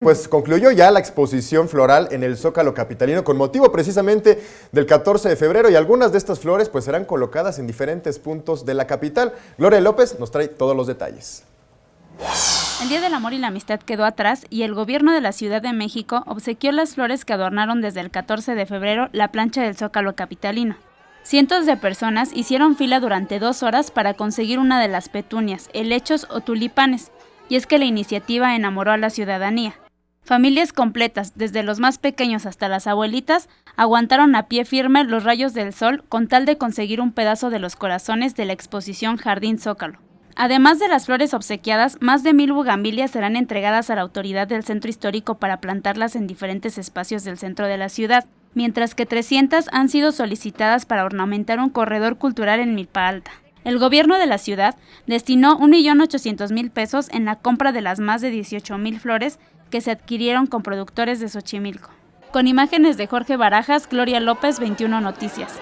Pues concluyó ya la exposición floral en el Zócalo capitalino con motivo precisamente del 14 de febrero y algunas de estas flores pues serán colocadas en diferentes puntos de la capital. Gloria López nos trae todos los detalles. El Día del Amor y la Amistad quedó atrás y el gobierno de la Ciudad de México obsequió las flores que adornaron desde el 14 de febrero la plancha del Zócalo capitalino. Cientos de personas hicieron fila durante 2 horas para conseguir una de las petunias, helechos o tulipanes, y es que la iniciativa enamoró a la ciudadanía. Familias completas, desde los más pequeños hasta las abuelitas, aguantaron a pie firme los rayos del sol con tal de conseguir un pedazo de los corazones de la exposición Jardín Zócalo. Además de las flores obsequiadas, más de 1000 bugambilias serán entregadas a la autoridad del centro histórico para plantarlas en diferentes espacios del centro de la ciudad, mientras que 300 han sido solicitadas para ornamentar un corredor cultural en Milpa Alta. El gobierno de la ciudad destinó 1.800.000 pesos en la compra de las más de 18.000 flores que se adquirieron con productores de Xochimilco. Con imágenes de Jorge Barajas, Gloria López, 21 Noticias.